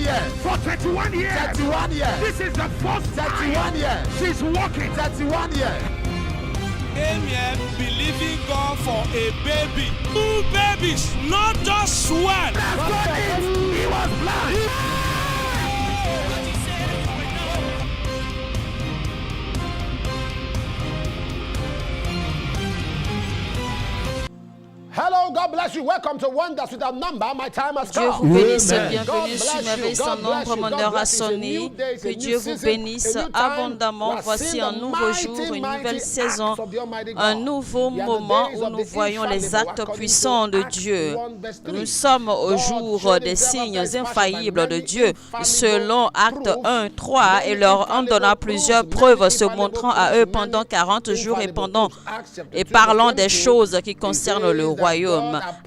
years. For 31 years. 31 years. This is the first 31 time years. she's walking. 31 years. Came here believing God for a baby. 2 babies, not just one. He was blind. Hello, God bless you. Welcome to Wonders Without Number. My time has Dieu come. vous bénisse, Amen. bienvenue sur Merveille sans nombre, mon heure a sonné. Que Dieu vous bénisse abondamment. Voici un nouveau jour, une nouvelle saison, un nouveau moment où nous voyons les actes puissants de Dieu. Nous sommes au jour des signes infaillibles de Dieu, selon Actes 1, 3, et leur en donnant plusieurs preuves se montrant à eux pendant 40 jours et parlant des choses qui concernent le royaume.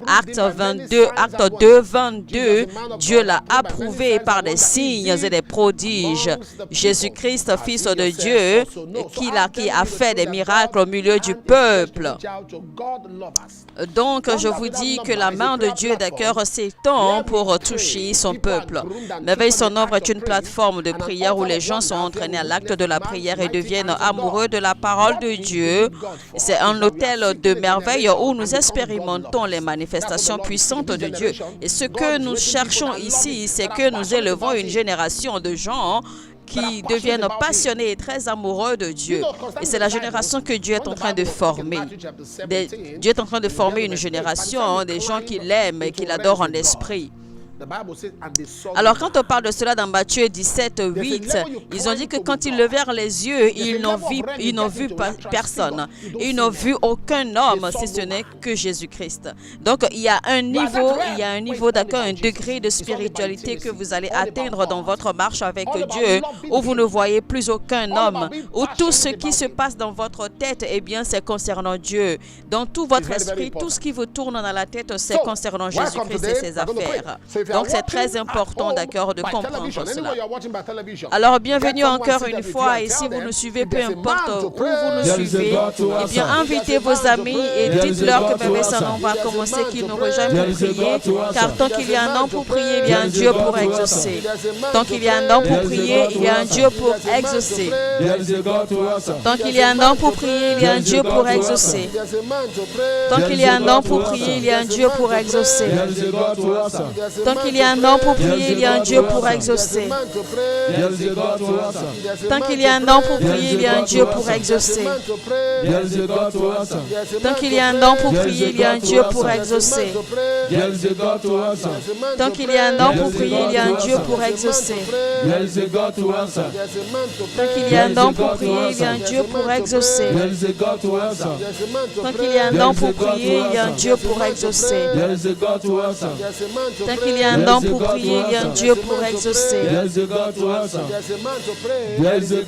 Acte 2, 22, Dieu l'a approuvé par des signes et des prodiges. Jésus-Christ, Fils de Dieu, qui a fait des miracles au milieu du peuple. Donc, je vous dis que la main de Dieu d'accord s'étend pour toucher son peuple. Merveille son œuvre est une plateforme de prière où les gens sont entraînés à l'acte de la prière et deviennent amoureux de la parole de Dieu. C'est un hôtel de merveille où nous expérimentons les manifestations puissantes de Dieu. Et ce que nous cherchons ici, c'est que nous élevons une génération de gens qui deviennent passionnés et très amoureux de Dieu. Et c'est la génération que Dieu est en train de former. Dieu est en train de former une génération, des gens qui l'aiment et qui l'adorent en esprit. Alors, quand on parle de cela dans Matthieu 17, 8, ils ont dit que quand ils levèrent les yeux, ils n'ont vu personne. Ils n'ont vu aucun homme, si ce n'est que Jésus-Christ. Donc, il y a un niveau, d'accord, un degré de spiritualité que vous allez atteindre dans votre marche avec Dieu, où vous ne voyez plus aucun homme, où tout ce qui se passe dans votre tête, eh bien, c'est concernant Dieu. Dans tout votre esprit, tout ce qui vous tourne dans la tête, c'est concernant Jésus-Christ et ses affaires. Donc, c'est très important, d'accord, de comprendre cela. Alors, bienvenue encore une fois. Et si vous nous suivez, peu importe où vous nous suivez, eh bien, invitez vos amis et dites-leur que Merveille sans nombre va commencer, qu'ils nous rejoignent pour prier. Car tant qu'il y a un homme pour prier, il y a un Dieu pour exaucer. Tant qu'il y a un homme pour prier, il y a un Dieu pour exaucer. Tant qu'il y a un homme pour prier, il y a un Dieu pour exaucer. Tant qu'il y a un homme pour prier, il y a un Dieu pour exaucer. Tant qu'il y a un homme pour prier, il y a un Dieu pour exaucer. Tant qu'il y a un homme pour prier, il y a un Dieu pour exaucer. Tant qu'il y a un homme pour prier, il y a un Dieu pour exaucer. Tant qu'il y a un homme pour prier, il y a un Dieu pour exaucer. Tant qu'il y a un homme pour prier, il y a un Dieu pour exaucer. Tant qu'il y a un homme pour prier, il y a un Dieu pour exaucer. Tant qu'il y a un homme pour prier, il y a un Dieu pour exaucer.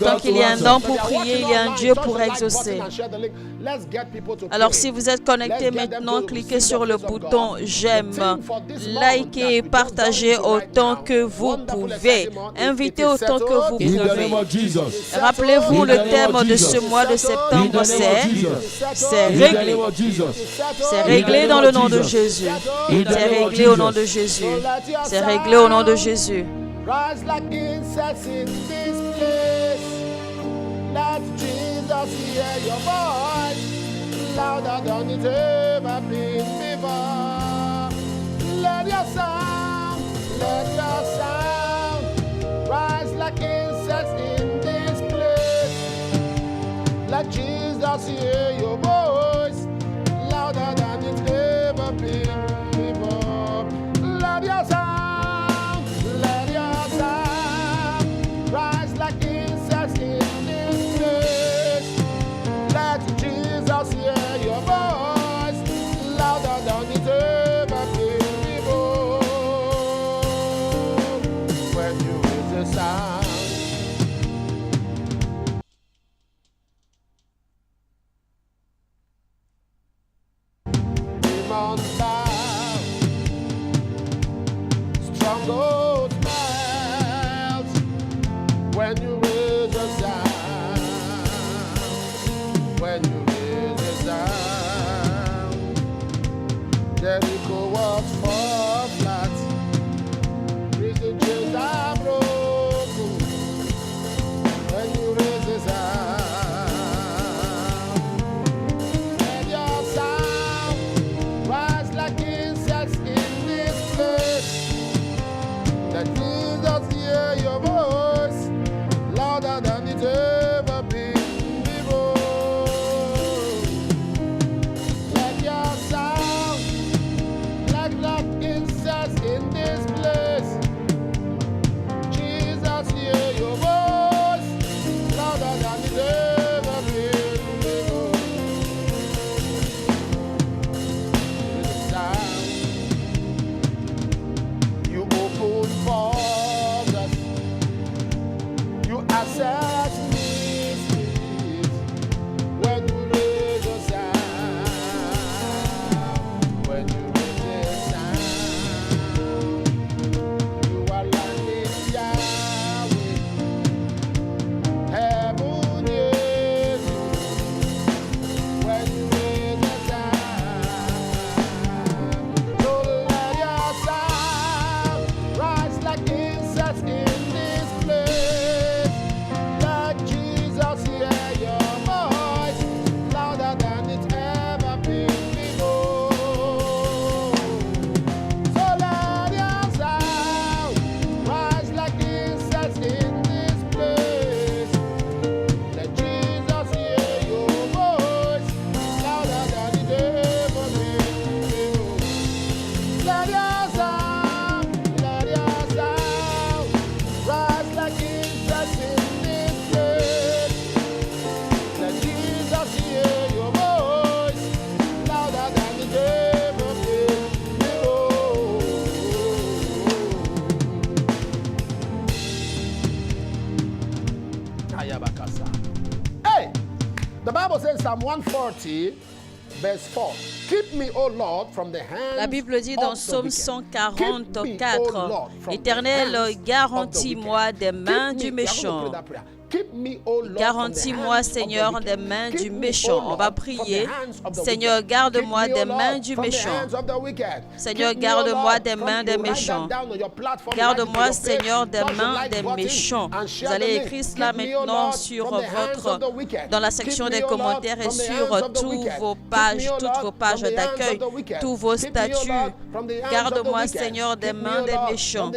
Tant qu'il y a un homme pour prier, il y a un Dieu pour exaucer. Alors, si vous êtes connecté maintenant, cliquez sur le bouton j'aime. Likez et partagez autant que vous pouvez. Invitez autant que vous pouvez. Rappelez-vous, le thème de ce mois de septembre, c'est réglé. C'est réglé dans le nom de Jésus. C'est réglé au nom de Jésus. C'est réglé au nom de Jésus. Rise like insects in this place. Let Jesus hear your voice. Louder than it ever been before. Let your sound rise like insects in this place. Let Jesus hear your voice. Louder than it ever been before. Let your sound rise like insects in this place. Let Jesus hear your voice, louder than it ever been before. When you raise the sound, demons bow, strongholds melt. When you raise a sound, when you raise a sound, Jericho walks for flat, prison chains are The Bible says Psalm 140, verse 4. Keep me, O Lord, from the hands La Bible dit dans of the Psaume wicked. 144, Éternel, garantis-moi des mains du méchant. Garantis-moi, Seigneur, des mains du méchant. On va prier. Seigneur, garde-moi des mains du méchant. Seigneur, garde-moi des mains des méchants. Garde-moi, Seigneur, des mains des méchants. Vous allez écrire cela maintenant dans la section des commentaires et sur toutes vos pages d'accueil, tous vos statuts. Garde-moi, Seigneur, des mains des méchants.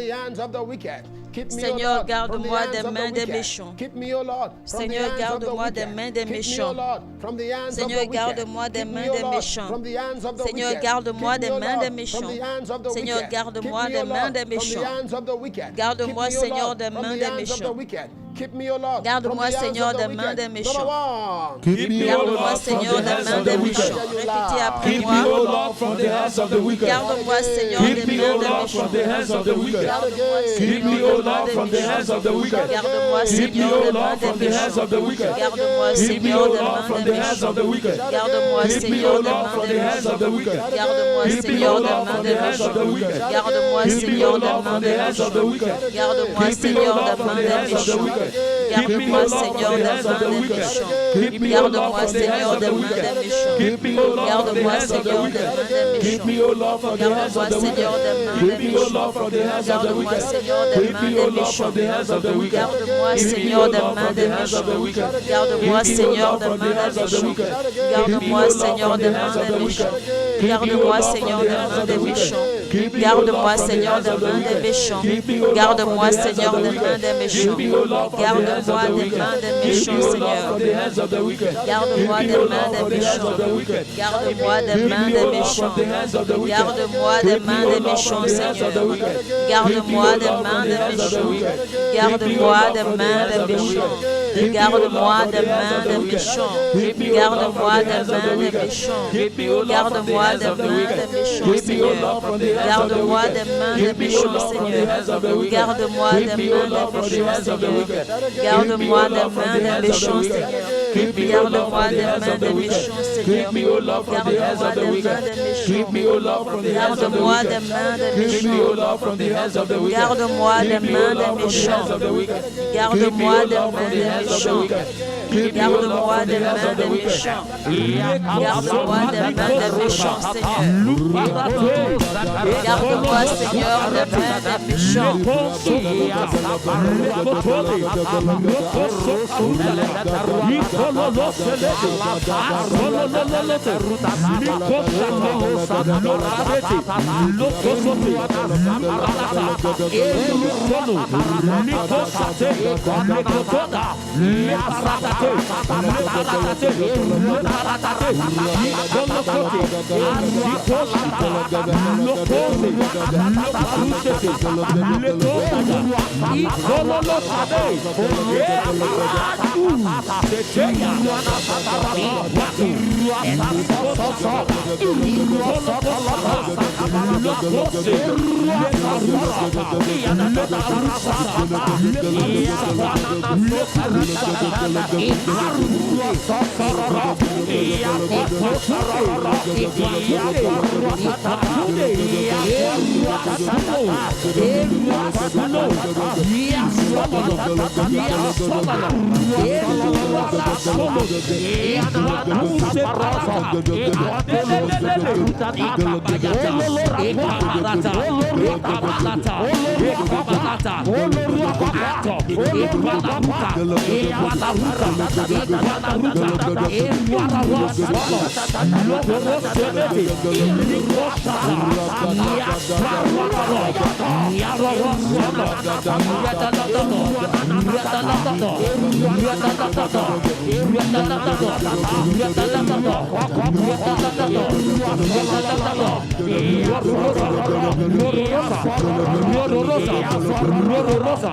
Seigneur, garde-moi des mains des méchants. Seigneur, garde-moi des mains des méchants. Seigneur, garde-moi des mains des méchants. Seigneur, garde-moi des mains des méchants. Seigneur, garde-moi des mains des méchants. Garde-moi, Seigneur, des mains des méchants. Garde-moi, Seigneur, des mains des méchants. Garde-moi, Seigneur, des mains des méchants. Répétez après moi. Garde-moi, Seigneur, des mains des méchants. Garde-moi, Seigneur, des mains des méchants. Garde-moi, Seigneur, des mains des méchants. Garde-moi, Seigneur, des mains des méchants. Garde-moi, Seigneur, des mains des méchants. Garde-moi, Seigneur, des mains des méchants. Garde-moi, Seigneur, des mains des méchants. Garde-moi, Seigneur, des mains des méchants. Garde-moi, Seigneur, des mains des méchants. Garde-moi, Seigneur, des mains des méchants. Garde-moi, Seigneur, des mains des méchants. Garde-moi, Seigneur, des mains des méchants. Garde-moi, Seigneur, des mains des méchants. Garde-moi, Seigneur, des mains des méchants. Garde-moi, Seigneur, des mains des méchants. Garde-moi, Seigneur, des mains des méchants. Garde-moi, Seigneur, des mains des méchants. Garde-moi, Seigneur, des mains des méchants. Garde-moi des mains des méchants, Seigneur. Garde-moi des mains des méchants. Garde-moi des mains des méchants. Garde-moi des mains des méchants, Seigneur. Garde-moi des mains des méchants. Garde-moi des mains des méchants. Garde-moi des mains des méchants. Garde-moi des mains des méchants. Garde-moi des mains des méchants, Seigneur. Garde-moi des mains des méchants, Seigneur. Garde-moi des mains des méchants, Seigneur. Garde-moi des mains des méchants, Seigneur. Garde-moi des mains des méchants, Seigneur. Garde-moi des mains des méchants. Garde-moi des mains des méchants. Garde-moi des mains des méchants. Garde-moi des mains des méchants. Garde-moi des mains des méchants. Garde-moi des mains des méchants, Seigneur. Garde-moi, Seigneur, des mains des méchants. Rosa.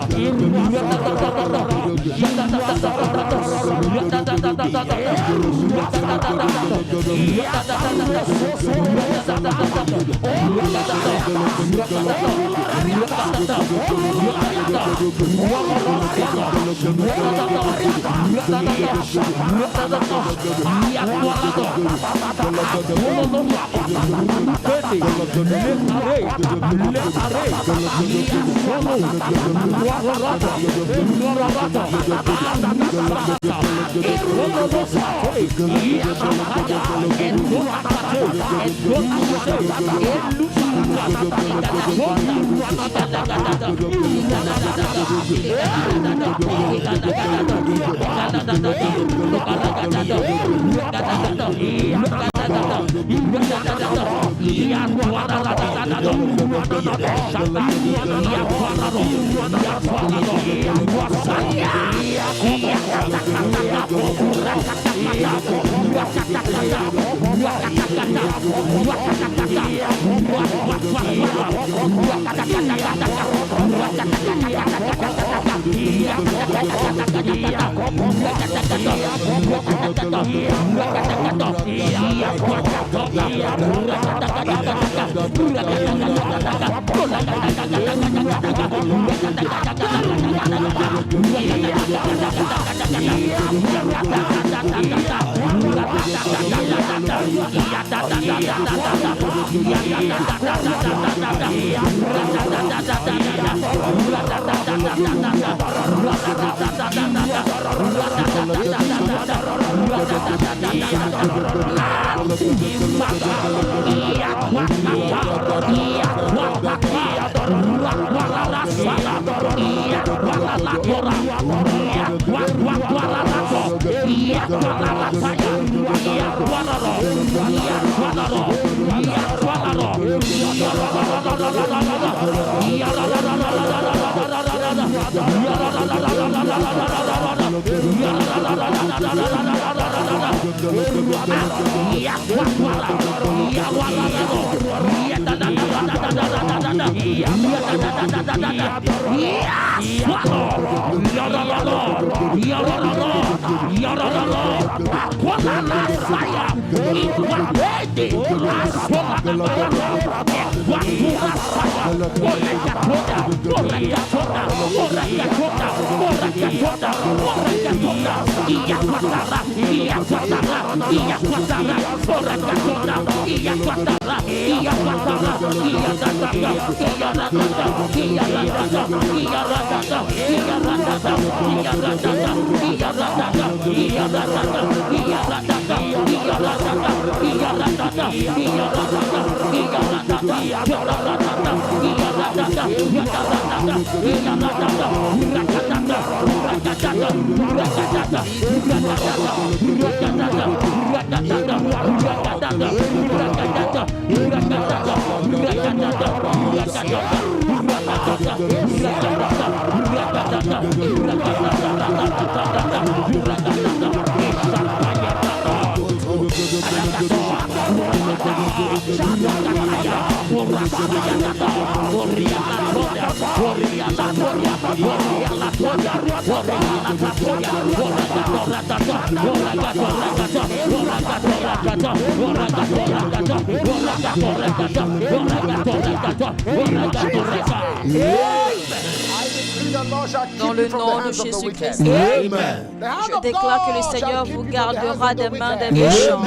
Dans le nom de Jésus-Christ, je déclare que le Seigneur vous gardera des mains des méchants.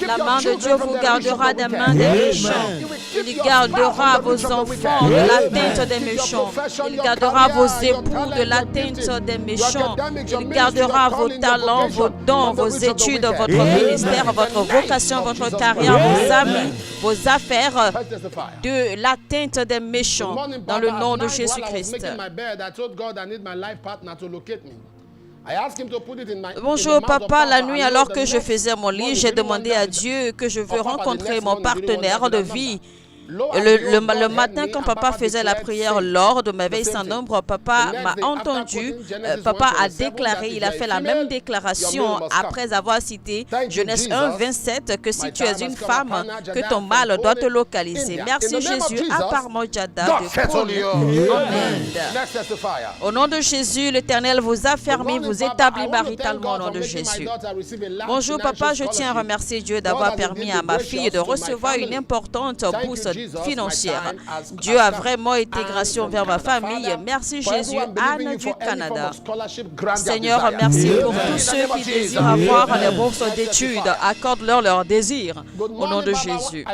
La main de Dieu vous gardera des mains des méchants. Il gardera vos enfants de l'atteinte des méchants. Il gardera vos époux de l'atteinte des méchants. Il gardera vos talents, vos dons, vos études, votre ministère, votre vocation, votre carrière, vos amis, vos affaires de l'atteinte des méchants. Dans le nom de Jésus-Christ. Bonjour papa, la nuit alors que je faisais mon lit, j'ai demandé à Dieu que je veux rencontrer mon partenaire de vie. Le matin, quand papa faisait la prière lors de ma veille sans nombre, papa m'a entendu. Papa a déclaré, il a fait la même déclaration après avoir cité Genèse 1, 27, que si tu es une femme, que ton mâle doit te localiser. Merci Jésus, apparemment Jada de Paul en Inde. Au nom de Jésus, l'Éternel vous affermit, vous établit maritalement au nom de Jésus. Bonjour papa, je tiens à remercier Dieu d'avoir permis à ma fille de recevoir une importante bourse financière. Dieu a vraiment été gracieux envers ma famille. Merci Jésus, Anne du Canada. Seigneur, merci pour tous ceux qui désirent avoir les bourses d'études. Accorde-leur leur désir au nom de Jésus.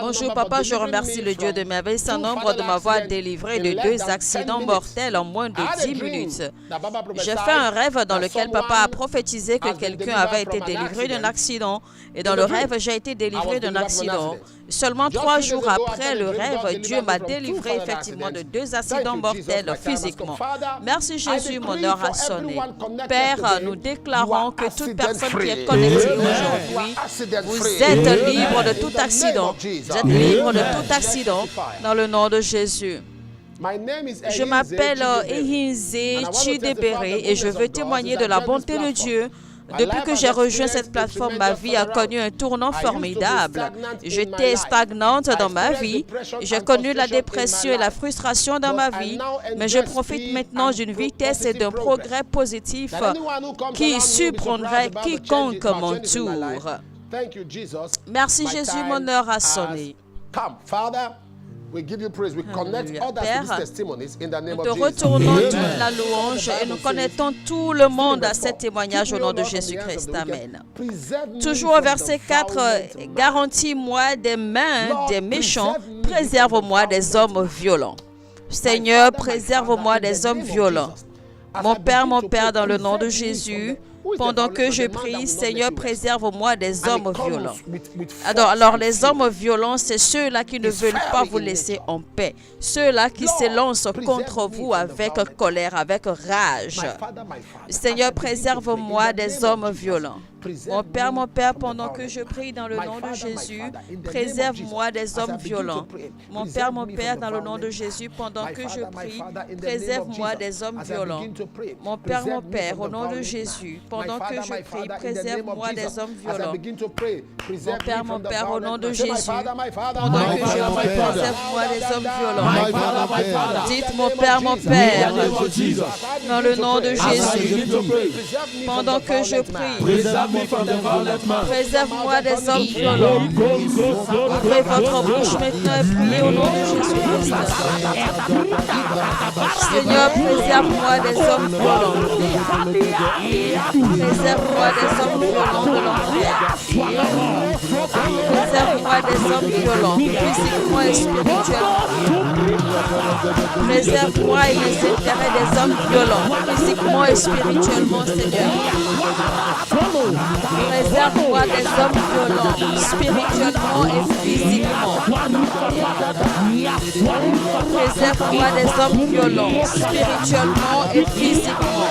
Bonjour papa, je remercie le Dieu de merveille sans nombre de m'avoir délivré de 2 accidents mortels en moins de 10 minutes. J'ai fait un rêve dans lequel papa a prophétisé que quelqu'un avait été délivré d'un accident. Et dans le rêve, j'ai été délivré d'un accident. Seulement 3 jours après le rêve, Dieu m'a délivré effectivement de 2 accidents mortels physiquement. Merci Jésus, mon heure a sonné. Père, nous déclarons que toute personne qui est connectée aujourd'hui, vous êtes libre de tout accident. Vous êtes libre de tout accident dans le nom de Jésus. Je m'appelle Ehinze Chidebere et je veux témoigner de la bonté de Dieu. Depuis que j'ai rejoint cette plateforme, ma vie a connu un tournant formidable. J'étais stagnante dans ma vie. J'ai connu la dépression et la frustration dans ma vie, mais je profite maintenant d'une vitesse et d'un progrès positif qui surprendrait quiconque mon tour. Merci Jésus, mon heure a sonné. Père, nous te retournons toute la louange et nous connectons tout le monde à ces témoignages au nom de Jésus-Christ. Amen. Toujours au verset 4, garantis-moi des mains des méchants, préserve-moi des hommes violents. Seigneur, préserve-moi des hommes violents. Mon Père, dans le nom de Jésus, pendant que je prie, Seigneur, préserve-moi des hommes violents. Alors, les hommes violents, c'est ceux-là qui ne veulent pas vous laisser en paix. Ceux-là qui s'élancent contre vous avec colère, avec rage. Seigneur, préserve-moi des hommes violents. Mon Père, pendant que je prie dans le nom de Jésus, préserve-moi des hommes violents. Mon Père, dans le nom de Jésus, pendant que je prie, préserve-moi des hommes violents. Mon Père, au nom de Jésus, pendant que je prie, préserve-moi des hommes violents. Mon Père, au nom de Jésus, pendant que je prie, préserve-moi des hommes violents. Dites mon Père, dans le nom de Jésus, pendant que je prie, préserve-moi des hommes violents. Ouvrez votre bouche maintenant et priez au nom de Jésus-Christ. Seigneur, préserve-moi des hommes violents. Préserve-moi des hommes violents de l'enfer. Préserve-moi des hommes violents, physiquement et spirituellement. Préserve-moi et les intérêts des hommes violents, physiquement et spirituellement, Seigneur. Préserve-moi des hommes violents, spirituellement et physiquement. Préserve-moi des hommes violents, spirituellement et physiquement.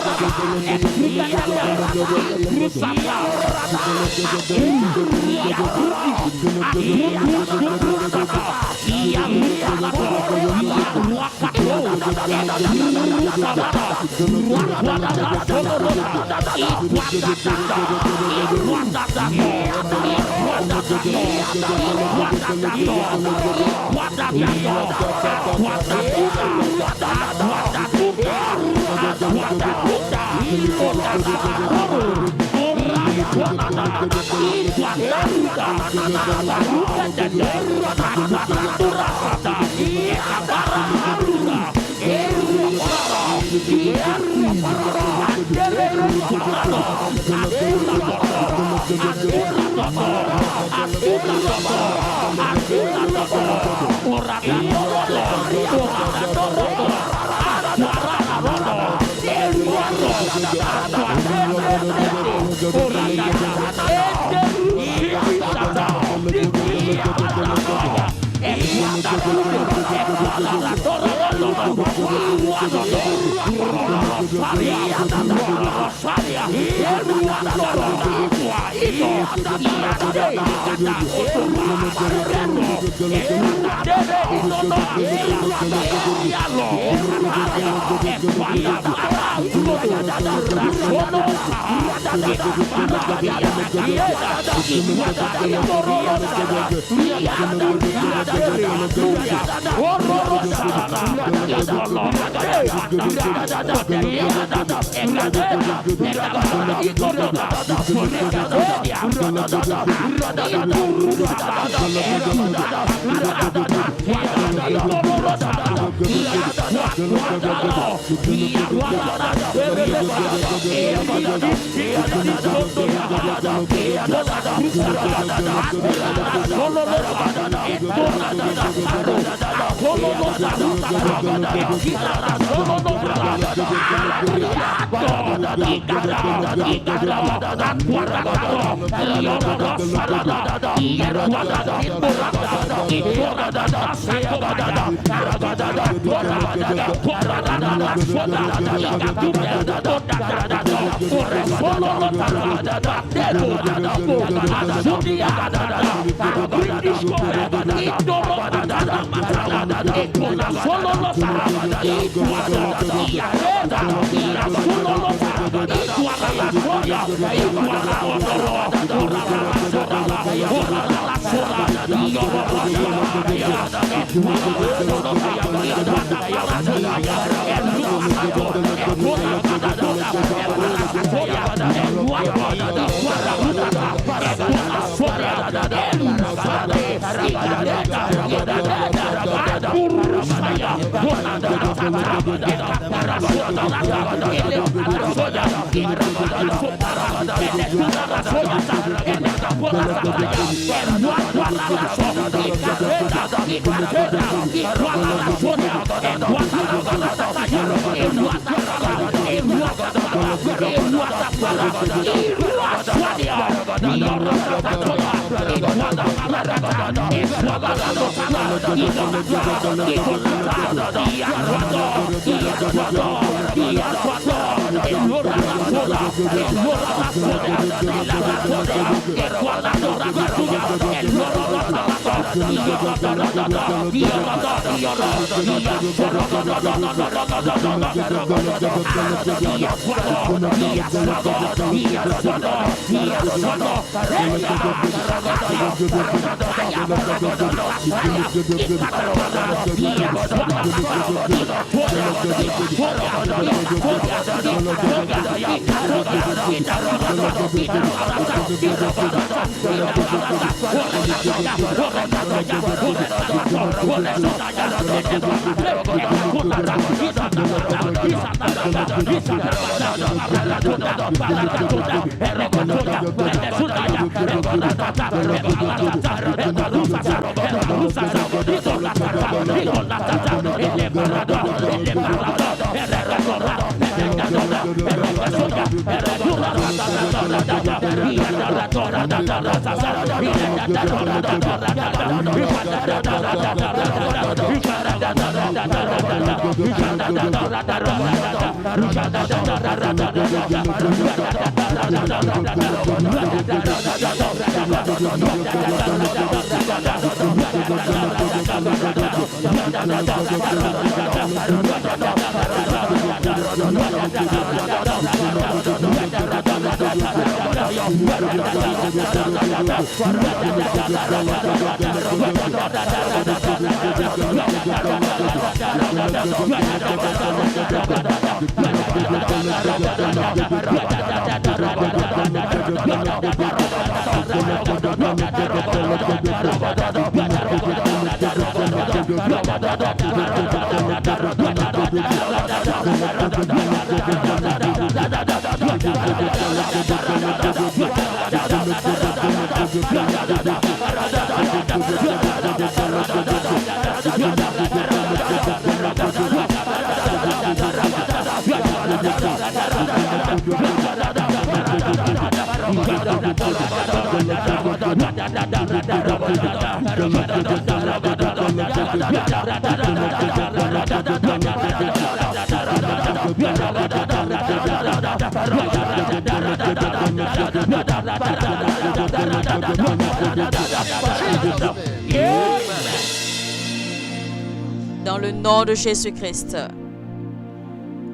Dans le nom de Jésus-Christ.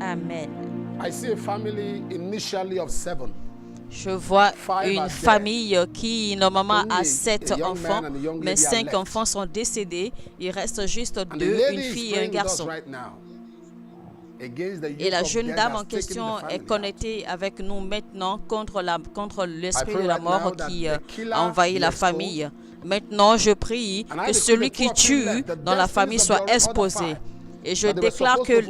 Amen. I see a family initially of 7. Je vois une famille qui normalement a 7 enfants, mais 5 enfants sont décédés. Il reste juste 2, une fille et un garçon. Et la jeune dame en question est connectée avec nous maintenant contre l'esprit de la mort qui a envahi la famille. Maintenant, je prie que celui qui tue dans la famille soit exposé. Et je déclare que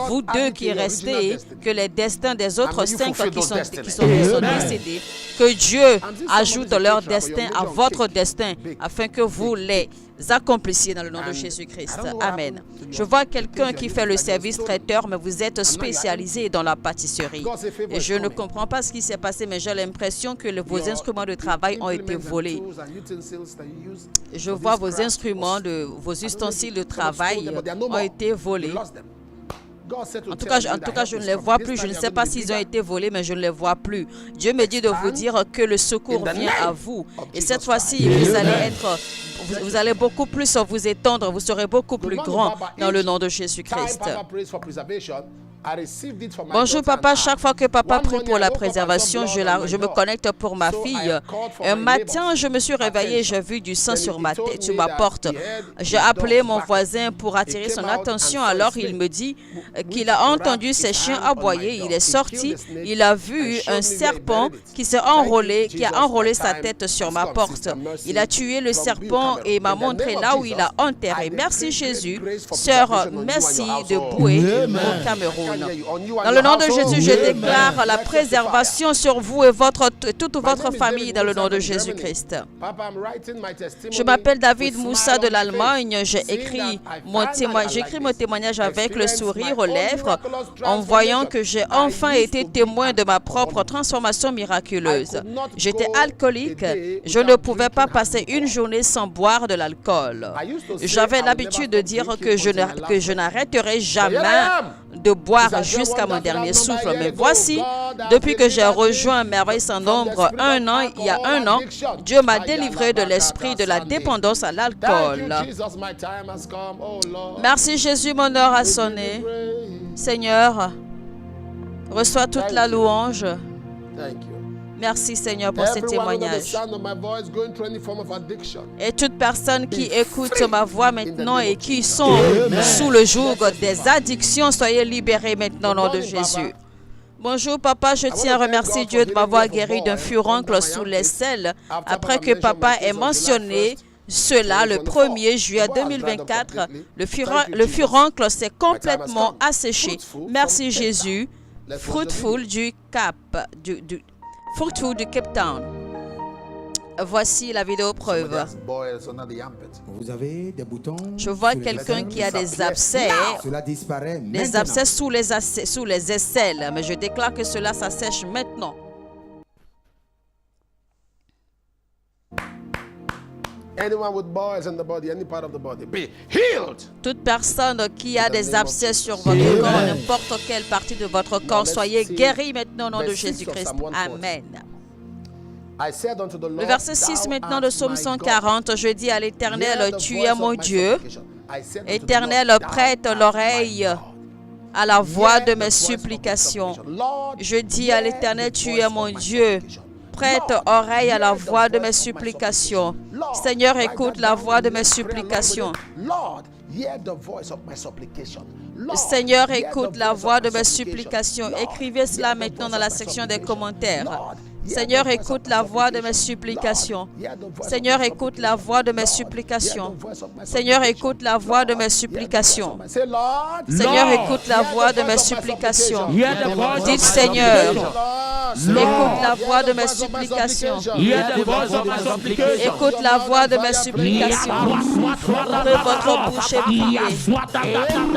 vous deux qui restez, que les destins des autres 5 qui sont décédés, que Dieu ajoute leur destin à votre destin afin que vous les accomplissiez dans le nom de Jésus-Christ. Amen. Je vois quelqu'un qui fait le service traiteur, mais vous êtes spécialisé dans la pâtisserie. Et je ne comprends pas ce qui s'est passé, mais j'ai l'impression que vos instruments de travail ont été volés. Je vois vos instruments, vos ustensiles de travail ont été volés. En tout cas, je ne les vois plus. Je ne sais pas s'ils ont été volés, mais je ne les vois plus. Dieu me dit de vous dire que le secours vient à vous. Et cette fois-ci, vous allez beaucoup plus vous étendre. Vous serez beaucoup plus grand dans le nom de Jésus-Christ. Bonjour papa, chaque fois que papa prie pour la préservation, je me connecte pour ma fille. Un matin, je me suis réveillée, j'ai vu du sang sur ma tête, sur ma porte. J'ai appelé mon voisin pour attirer son attention, alors il me dit qu'il a entendu ses chiens aboyer. Il est sorti, il a vu un serpent qui a enrôlé sa tête sur ma porte. Il a tué le serpent et m'a montré là où il a enterré. Merci Jésus, sœur, merci de Boué au Cameroun. Dans le nom de Jésus, je déclare la préservation sur vous et toute votre famille dans le nom de Jésus-Christ. Je m'appelle David Moussa de l'Allemagne. J'ai écrit mon témoignage avec le sourire aux lèvres en voyant que j'ai enfin été témoin de ma propre transformation miraculeuse. J'étais alcoolique. Je ne pouvais pas passer une journée sans boire de l'alcool. J'avais l'habitude de dire que je n'arrêterai jamais de boire jusqu'à mon dernier souffle. Mais voici, depuis que j'ai rejoint Merveille sans nombre il y a un an, Dieu m'a délivré de l'esprit de la dépendance à l'alcool. Merci Jésus, mon heure a sonné. Seigneur, reçois toute la louange. Merci Seigneur pour ces témoignages. Et toute personne qui écoute ma voix maintenant et qui sont sous le joug des addictions, soyez libérés maintenant au nom de Jésus. Bonjour papa, je tiens à remercier Dieu de m'avoir guéri d'un furoncle sous l'aisselle après que papa ait mentionné cela le 1er juillet 2024. Le furoncle s'est complètement asséché. Merci Jésus. Fruitful du Fruitful du Cape Town. Voici la vidéo preuve. Vous avez des boutons. Je vois quelqu'un qui a des abcès. Cela disparaît. Des abcès sous les aisselles. Mais je déclare que cela s'assèche maintenant. Anyone with boils in the body, any part of the body, be healed. Toute personne qui a des abcès sur votre corps, n'importe quelle partie de votre corps, soyez guéris maintenant au nom de Jésus-Christ. Amen. Le verset 6 maintenant de Psaume 140, je dis à l'Éternel, tu es mon Dieu. Éternel, prête l'oreille à la voix de mes supplications. Je dis à l'Éternel, tu es mon Dieu. Prête oreille à la voix de mes supplications. Seigneur, écoute la voix de mes supplications. Seigneur, écoute la voix de mes supplications. Écrivez cela maintenant dans la section des commentaires. Seigneur, écoute la voix de mes supplications. Seigneur, écoute la voix de mes supplications. Seigneur, écoute la voix de mes supplications. Seigneur, écoute la voix de mes supplications. Dites Seigneur, écoute la voix de mes supplications. Écoute la voix de mes supplications. Ouvrez votre bouche et priez.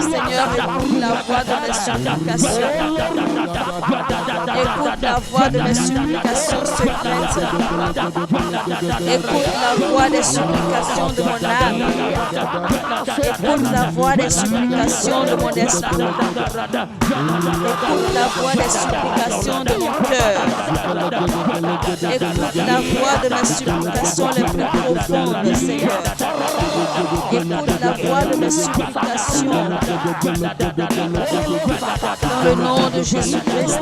Seigneur, écoute la voix de mes supplications. Écoute la voix de mes supplications secrètes. Écoute la voix des supplications de mon âme. Écoute la voix des supplications de mon esprit. Écoute la voix des supplications de mon cœur. Écoute la voix de mes supplications les plus profondes, Seigneur. Écoute la voix de mes supplications. Dans le nom de Jésus-Christ.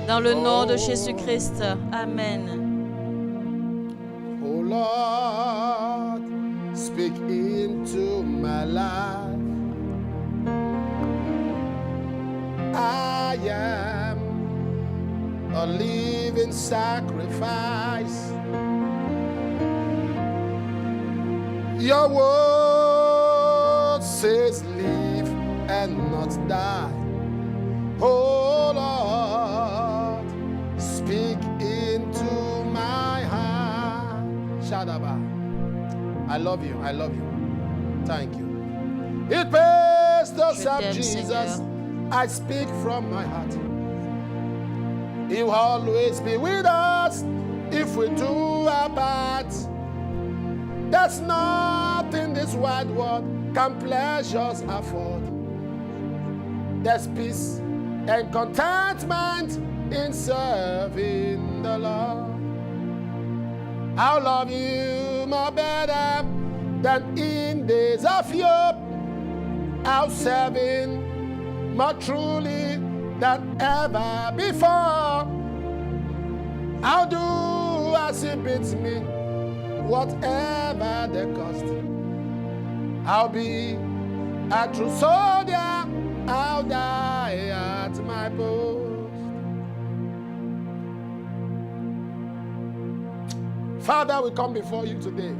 Dans le nom de Jésus-Christ. Amen. Oh Lord, speak into my life. I am a living sacrifice. Your word says live and not die. Oh Lord, speak into my heart. Shadaba. I love you. I love you. Thank you. It pays to serve Jesus. Seigneur. I speak from my heart. He will always be with us if we do our part. There's nothing this wide world can pleasures afford. There's peace and contentment in serving the Lord. I'll love you more better than in days of yore. I'll serve Him more truly than ever before. I'll do as He bids me, whatever the cost. I'll be a true soldier. I'll die at my post. Father, we come before you today.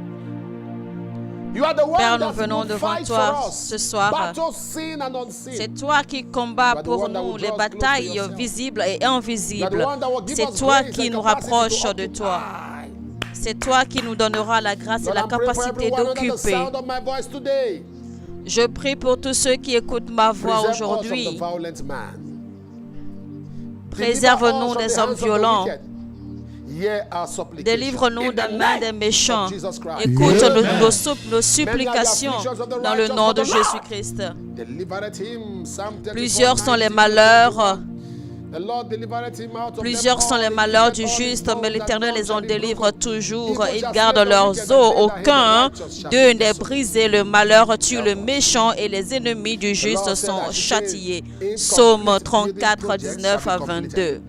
You are the one Père, nous that venons will devant fight toi for us. ce soir. Battles seen and unseen. C'est toi qui combats pour nous les batailles visibles et invisibles. C'est toi qui nous rapproche de toi. C'est toi qui nous donnera la grâce et la capacité d'occuper. Je prie pour tous ceux qui écoutent ma voix aujourd'hui. Préserve-nous des hommes violents. Délivre-nous des mains des méchants. Écoute nos supplications dans le nom de Jésus-Christ. Plusieurs sont les malheurs. Plusieurs sont les malheurs du juste, mais l'Éternel les en délivre toujours. Ils gardent leurs os. Aucun d'eux n'est brisé. Le malheur tue le méchant et les ennemis du juste sont châtiés. Psaume 34, 19 à 22.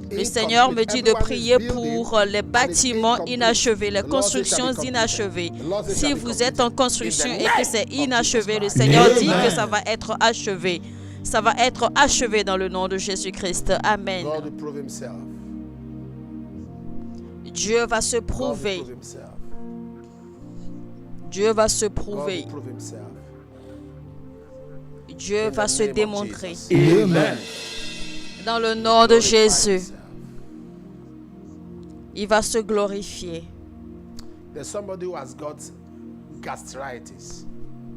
Le Seigneur me dit de prier pour les bâtiments inachevés, les constructions inachevées. Si vous êtes en construction et que c'est inachevé, le Seigneur dit que ça va être achevé. Ça va être achevé dans le nom de Jésus-Christ. Amen. Dieu va se prouver. Dieu va se God prouver. will prove himself. Dieu In va the se name of démontrer. Jesus. Amen. Dans le nom de Glorify Jésus, himself. il va se glorifier. There's somebody who has got gastritis.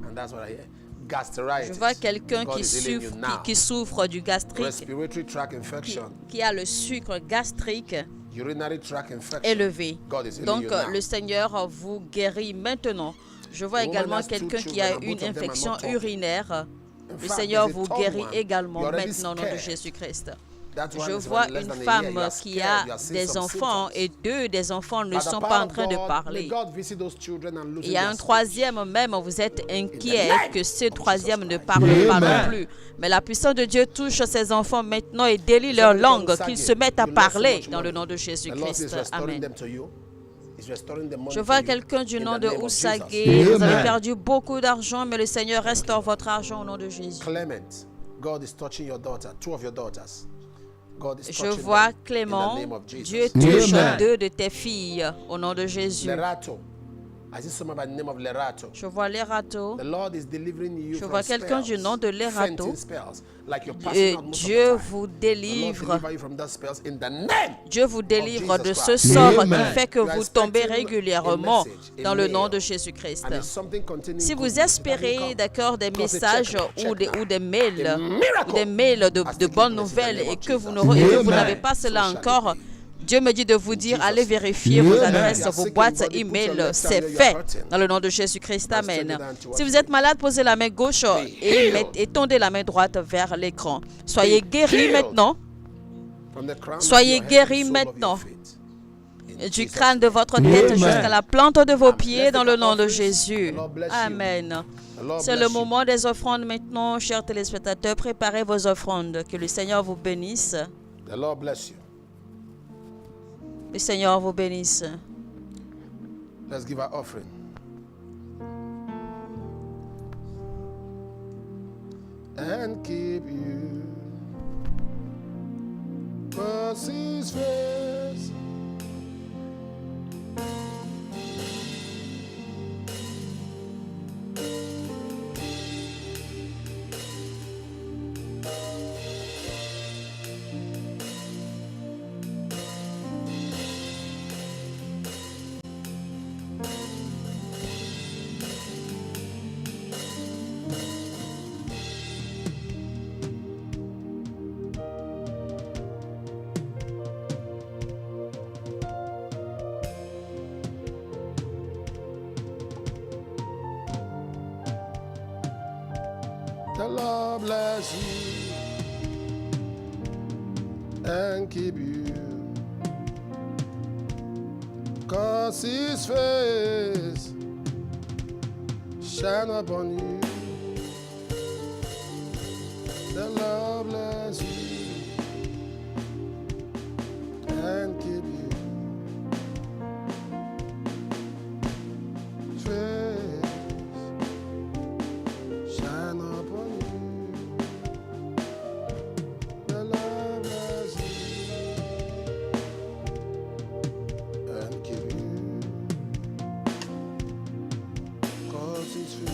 And that's what I hear. Gastritis. Je vois quelqu'un God qui is healing you souffre, now. qui souffre du gastrique, Respiratory tract infection. qui a le sucre gastrique Urinary tract infection. élevé. God is healing Donc, you now. le Seigneur vous guérit maintenant. Je vois The woman également has two quelqu'un qui a children, une both of them are infection not talking. urinaire. In Le fact, Seigneur there's a vous third guérit one. également You're already maintenant au nom de scared. Jésus-Christ. That one Je is vois less une than a year. femme You are qui scared. a You are seeing des some enfants symptoms. et deux des enfants ne By the sont power pas en of train de God, may parler. God visit those children and loosen Il y a their un speech. troisième même, vous êtes inquiet name que ce of troisième Jesus ne Christ. parle pas Amen. non plus. Mais la puissance de Dieu touche ces enfants maintenant et délie leur langue, qu'ils se mettent à parler dans le nom de The Lord is Jésus-Christ. restoring Amen. them to you. He's restoring the money Je to vois you. quelqu'un du In nom the de name of Oussagé. Jesus. Vous avez Amen. perdu beaucoup d'argent, mais le Seigneur restaure votre argent au nom de Jésus. Clement, God is touching your daughter, two of your daughters. God is Je touching vois them Clément, in the name of Jesus. Dieu touche Amen. deux de tes filles au nom de Jésus. Lerato. I see someone by the name of Lerato. Je vois Lerato. The Lord is delivering you Je from vois quelqu'un du spells, nom de Lerato. fainting spells, like you're passing out most of the Dieu time. vous The Lord délivre. deliver you from those spells in the name. Dieu vous délivre de ce Christ. sort qui Amen. fait que You are vous tombez expecting régulièrement a message, a dans le nom mail, de Jésus-Christ. And it's something containing Si good vous news. It doesn't espérez, come. d'accord, des Because messages check ou des now. mails, A miracle ou des mails de has taken bonnes place in the nouvelles name et of que vous Jesus. Amen. n'avez pas cela So shall it encore, be. Dieu me dit de vous dire, Jesus' allez name. vérifier vos Amen. adresses, You are vos sick boîtes in body, put email, your left c'est hand where you fait are hurting. dans le nom de Jésus-Christ. And stretch Amen. it down towards Si vous you. êtes malade, posez la main gauche et tendez la main droite vers l'écran. Soyez guéris healed. maintenant, From the crown of Soyez your head to the guéris sole of maintenant. your feet. In du Jesus' crâne de name. votre tête Amen. jusqu'à la plante de vos pieds Let's dans take le nom our de offerings. Jésus. The Lord bless you. Amen. The Lord C'est bless le you. moment des offrandes maintenant, chers téléspectateurs. Préparez vos offrandes. Que le Seigneur vous bénisse. The Lord bless you. Le Seigneur vous bénisse. Let's give our offering. And keep you. Mercy's face. The Lord bless you and keep you. Cause his face shine upon you. The Lord bless you and keep you. Face shine upon you. The Lord bless you and keep you. Cause it's free.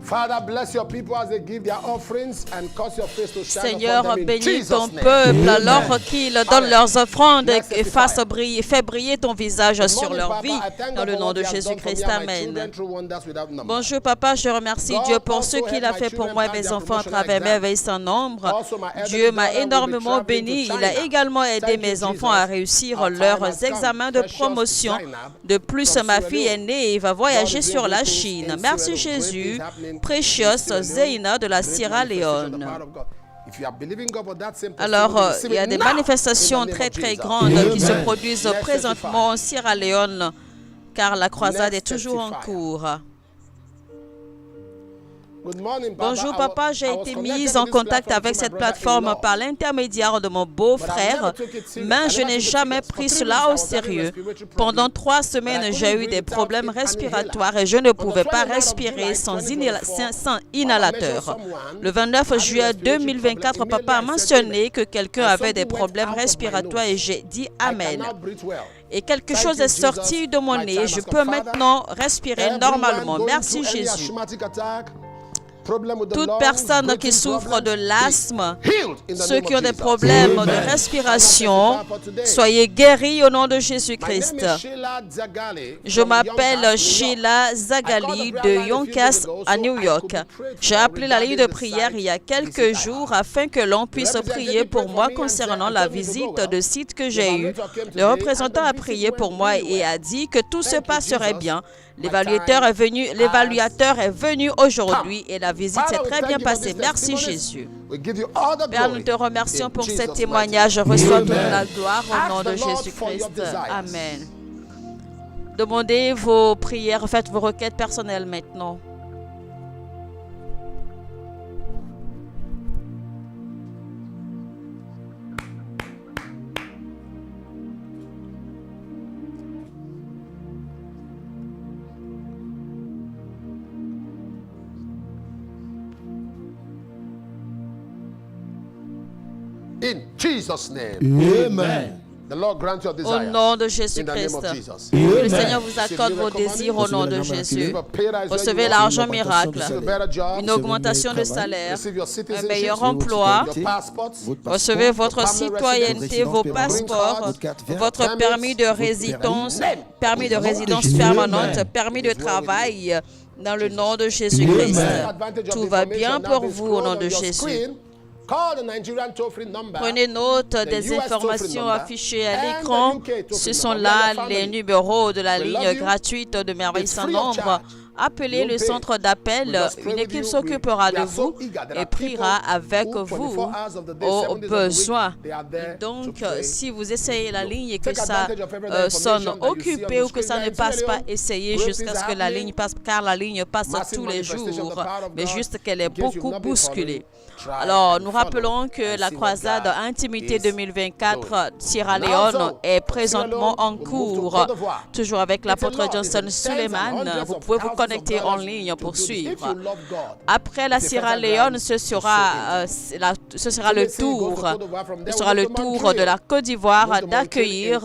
Father, bless your people as they give their offerings and cause your face to shine Seigneur, upon them in bénis Jesus' ton name. peuple Amen. alors qu'ils donnent Amen. leurs offrandes Let's et fais briller ton visage sur Morning, leur Papa, vie I thank dans God le for nom what de He has done for me Jésus-Christ. and my Amen. children through wonders without number. Bonjour papa, je remercie God Dieu pour also ce qu'il helped a my fait pour children moi et pass mes their enfants à promotional travers exam. merveilles sans nombre. Also, my elderly Dieu m'a daughter will be énormément traveling to béni. Il China. a également aidé Thank you, mes enfants Jesus. à réussir Our time leurs has come. examens de Precious promotion. Zainab De plus, from ma Sierra fille est Leone. née et va voyager God is sur doing la great things Chine. in Merci Sierra Leone. Great Jésus. things happening in Précieuse Sierra Leone. Zeina de la Great Sierra manifestation of the Leone. power of God. If you are believing God for that same Alors, testimony, receive il y a it des now manifestations in the name très of très Jesus. grandes qui se Amen. produisent Let's présentement en Sierra Leone. car la croisade est Let's toujours en testify. cours. Good morning, Papa. Bonjour papa, j'ai I was été connected mise to en this contact platform avec through my cette plateforme brother-in-law. par l'intermédiaire de mon beau-frère, mais je n'ai jamais pris cela au sérieux. Pendant 3 semaines, j'ai eu des problèmes respiratoires et je ne pouvais pas respirer sans inhalateur. Le 29 juillet 2024, papa a mentionné que quelqu'un avait des problèmes respiratoires et j'ai dit Amen. Et quelque chose est sorti de mon nez. Je peux maintenant respirer normalement. Merci Jésus. Toute personne qui souffre de l'asthme, ceux qui ont des problèmes de respiration, soyez guéris au nom de Jésus-Christ. Je m'appelle Sheila Zagali de Yonkers à New York. J'ai appelé la ligne de prière il y a quelques jours afin que l'on puisse prier pour moi concernant la visite de site que j'ai eue. Le représentant a prié pour moi et a dit que tout se passerait bien. L'évaluateur est venu aujourd'hui et la visite s'est très bien passée. Merci Jésus. Père, nous te remercions pour ce témoignage. Reçois toute la gloire au nom de Jésus-Christ. Amen. Demandez vos prières, faites vos requêtes personnelles maintenant. In Jesus' name. Amen. The Lord grant your Au desires. nom de In the name Jésus-Christ. of Jesus. Que le Seigneur vous accorde vos désirs au nom de Jésus. Recevez l'argent miracle, une augmentation de salaire, un meilleur emploi. Recevez votre citoyenneté, vos passeports, votre permis de résidence permanente, permis de travail dans le nom de Jésus-Christ. Tout va bien pour vous au nom de Jésus. Prenez note des informations affichées à l'écran. Ce sont là les numéros de la ligne gratuite de Merveille sans nombre. Appelez le centre d'appel. Une équipe s'occupera de vous et priera avec vous au besoin. Donc, si vous essayez la ligne et que ça sonne occupé ou que ça ne passe pas, essayez jusqu'à ce que la ligne passe, car la ligne passe tous les jours, mais juste qu'elle est beaucoup bousculée. Alors, nous rappelons que la croisade Intimité 2024 Sierra Leone est présentement en cours. Toujours avec l'apôtre Johnson Suleiman, vous pouvez vous connecter en ligne pour suivre. Après la Sierra Leone, ce sera le tour de la Côte d'Ivoire d'accueillir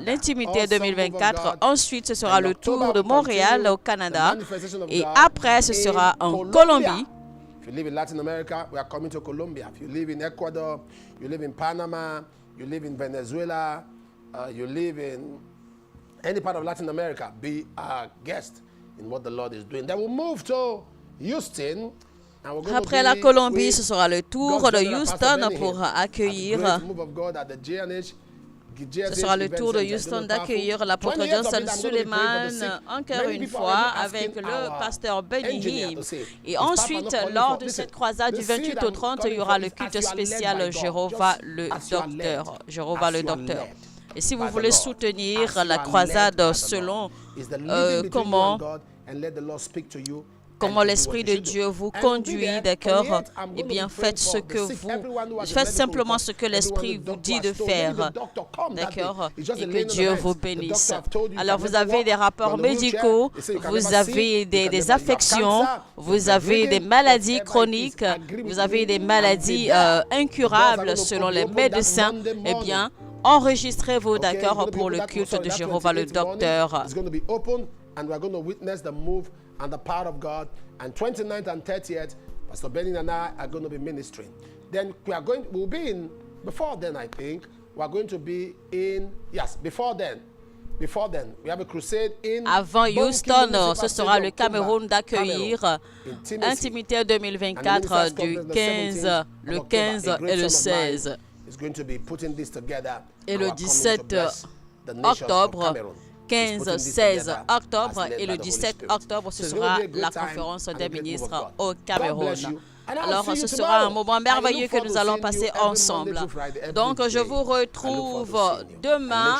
l'Intimité 2024. Ensuite, ce sera le tour de Montréal au Canada. Et après, ce sera en Colombie. If you live in Latin America, we are coming to Colombia. If you live in Ecuador, you live in Panama, you live in Venezuela, you live in any part of Latin America, be our guest in what the Lord is doing. Then we'll move to Houston. Après la Colombie, ce sera le tour de Houston pour accueillir. Ce sera le tour de Houston d'accueillir l'apôtre Johnson Suleiman encore une fois avec le pasteur Benny Hinn. Et ensuite, lors de cette croisade du 28 au 30, il y aura le culte spécial Jéhovah le Docteur. Et si vous voulez soutenir la croisade selon comment l'Esprit de Dieu vous conduit, d'accord? Eh bien, faites simplement ce que l'Esprit vous dit de faire, d'accord? Et que Dieu vous bénisse. Alors, vous avez des rapports médicaux, vous avez des affections, vous avez des maladies chroniques, vous avez des maladies incurables selon les médecins. Eh bien, enregistrez-vous, d'accord, pour le culte de Jéhovah le Docteur. And the power of God. And 29th and 30th, Pastor Benny and I are going to be ministering. Then we'll be in, before then I think, we're going to be in, before then, we have a crusade in Avant Houston, ce sera le Cameroun d'accueillir Intimité 2024 le 15 et le 16. Et le 17 octobre. 15-16 octobre et le 17 octobre, ce sera la conférence des ministres au Cameroun. Alors, ce sera un moment merveilleux que nous allons passer ensemble. Donc, je vous retrouve demain.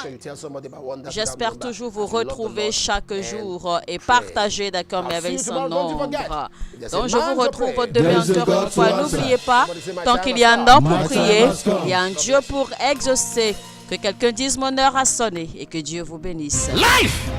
J'espère toujours vous retrouver chaque jour et partager, d'accord, merveille sans nombre. Donc, je vous retrouve demain encore une fois. N'oubliez pas, tant qu'il y a un homme pour prier, il y a un Dieu pour exaucer. Que quelqu'un dise mon heure a sonné et que Dieu vous bénisse. Life